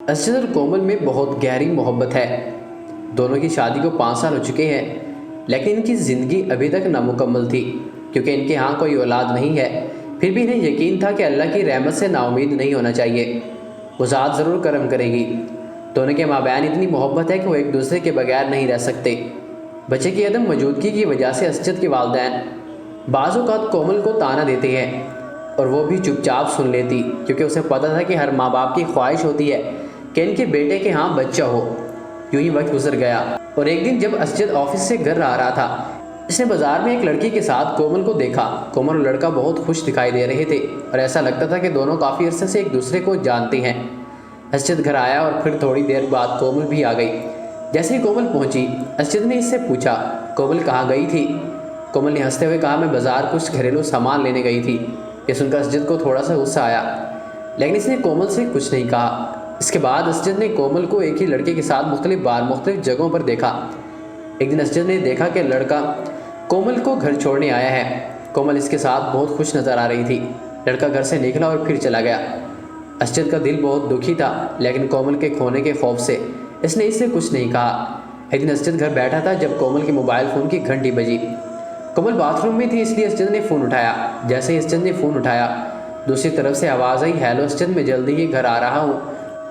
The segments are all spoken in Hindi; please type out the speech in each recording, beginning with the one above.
असद और कोमल में बहुत गहरी मोहब्बत है। दोनों की शादी को 5 साल हो चुके हैं, लेकिन इनकी ज़िंदगी अभी तक नामुकम्मल थी क्योंकि इनके यहाँ कोई औलाद नहीं है। फिर भी इन्हें यकीन था कि अल्लाह की रहमत से नाउमीद नहीं होना चाहिए, वो ज़ात ज़रूर करम करेगी। दोनों के माबैन इतनी मोहब्बत है कि वो एक दूसरे के बगैर नहीं रह सकते। बच्चे की अदम मौजूदगी की वजह से असद के वालिदैन बाज़ औक़ात कोमल को ताना देते हैं और वो भी चुपचाप सुन लेती, क्योंकि उसे पता था कि हर माँ बाप की ख्वाहिश होती है कि इनके बेटे के यहाँ बच्चा हो। यूं ही वक्त गुजर गया और एक दिन जब असद ऑफिस से घर आ रहा था, इसने बाजार में एक लड़की के साथ कोमल को देखा। कोमल और लड़का बहुत खुश दिखाई दे रहे थे और ऐसा लगता था कि दोनों काफ़ी अरसे से एक दूसरे को जानते हैं। असद घर आया और फिर थोड़ी देर बाद कोमल भी आ गई। जैसे ही कोमल पहुंची, असद ने इससे पूछा, कोमल कहाँ गई थी? कोमल ने हंसते हुए कहा, मैं बाजार कुछ घरेलू सामान लेने गई थी। ये सुनकर असद को थोड़ा सा गुस्सा आया, लेकिन इसने कोमल से कुछ नहीं कहा। इसके बाद असद ने कोमल को एक ही लड़के के साथ मुख्तलिफ बार मुख्तलिफ जगहों पर देखा। एक दिन असद ने देखा कि लड़का कोमल को घर छोड़ने आया है। कोमल इसके साथ बहुत खुश नज़र आ रही थी। लड़का घर से निकला और फिर चला गया। असद का दिल बहुत दुखी था, लेकिन कोमल के खोने के खौफ से इसने इससे कुछ नहीं कहा। एक दिन असद घर बैठा था जब कोमल के मोबाइल फ़ोन की घंटी बजी। कोमल बाथरूम में थी, इसलिए असद ने फ़ोन उठाया। जैसे ही असद ने फ़ोन उठाया, दूसरी तरफ से आवाज़ आई, हेलो असद, मैं जल्दी ही घर आ रहा हूँ,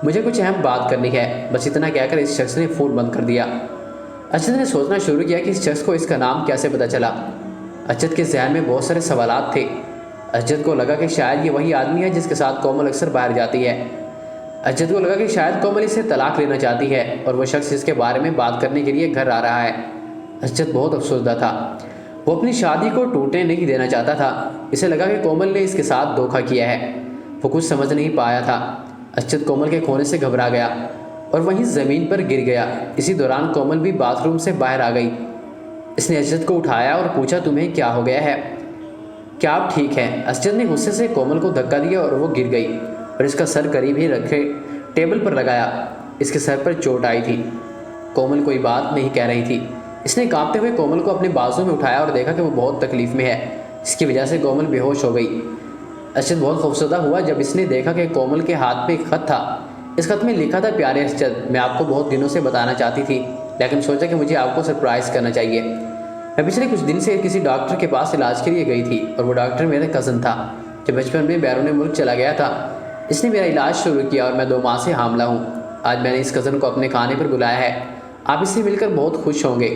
मुझे कुछ अहम बात करनी है। बस इतना कहकर इस शख्स ने फ़ोन बंद कर दिया। असद ने सोचना शुरू किया कि इस शख्स को इसका नाम कैसे पता चला। असद के जहन में बहुत सारे सवालात थे। असद को लगा कि शायद ये वही आदमी है जिसके साथ कोमल अक्सर बाहर जाती है। असद को लगा कि शायद कोमल इससे तलाक लेना चाहती है और वह शख्स इसके बारे में बात करने के लिए घर आ रहा है। असद बहुत अफसोसदा था। वो अपनी शादी को टूटने नहीं देना चाहता था। इसे लगा कि कोमल ने इसके साथ धोखा किया है। वो कुछ समझ नहीं पाया था। असद कोमल के खोने से घबरा गया और वहीं ज़मीन पर गिर गया। इसी दौरान कोमल भी बाथरूम से बाहर आ गई। इसने असद को उठाया और पूछा, तुम्हें क्या हो गया है? क्या आप ठीक हैं? असद ने गुस्से से कोमल को धक्का दिया और वो गिर गई और इसका सर करीब ही रखे टेबल पर लगाया। इसके सर पर चोट आई थी। कोमल कोई बात नहीं कह रही थी। इसने कांपते हुए कोमल को अपने बाजू में उठाया और देखा कि वो बहुत तकलीफ़ में है। इसकी वजह से कोमल बेहोश हो गई। असद बहुत खौफजदा हुआ जब इसने देखा कि कोमल के हाथ में एक ख़त था। इस खत में लिखा था, प्यारे असद, मैं आपको बहुत दिनों से बताना चाहती थी, लेकिन सोचा कि मुझे आपको सरप्राइज़ करना चाहिए। मैं पिछले कुछ दिन से किसी डॉक्टर के पास इलाज के लिए गई थी और वो डॉक्टर मेरा कज़न था जो बचपन में बैरून मुल्क चला गया था। इसने मेरा इलाज शुरू किया और मैं 2 माह से हामला हूँ। आज मैंने इस कज़न को अपने खाने पर बुलाया है। आप इससे मिलकर बहुत खुश होंगे।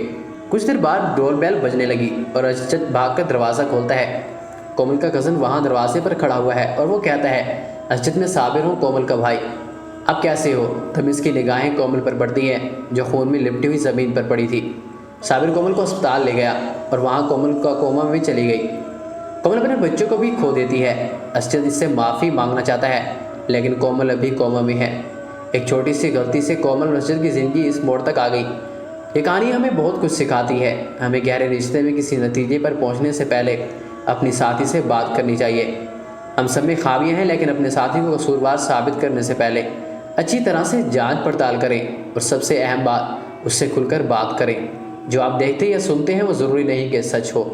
कुछ देर बाद डोर बेल बजने लगी और असद भागकर दरवाज़ा खोलता है। कोमल का कज़न वहाँ दरवाजे पर खड़ा हुआ है और वो कहता है, असद, मैं साबिर हूँ, कोमल का भाई। आप कैसे हो? तब इसकी निगाहें कोमल पर पड़ती हैं जो खून में लिपटी हुई ज़मीन पर पड़ी थी। साबिर कोमल को अस्पताल ले गया और वहाँ कोमल का कोमा में चली गई। कोमल अपने बच्चों को भी खो देती है। असद इससे माफ़ी मांगना चाहता है, लेकिन कोमल अभी कोमा में है। एक छोटी सी गलती से कोमल और असद की ज़िंदगी इस मोड़ तक आ गई। ये कहानी हमें बहुत कुछ सिखाती है। हमें गहरे रिश्ते में किसी नतीजे पर पहुँचने से पहले अपनी साथी से बात करनी चाहिए। हम सब में ख़ामियाँ हैं, लेकिन अपने साथी को कसूरवार साबित करने से पहले अच्छी तरह से जांच पड़ताल करें और सबसे अहम बात, उससे खुलकर बात करें। जो आप देखते या सुनते हैं वो ज़रूरी नहीं कि सच हो।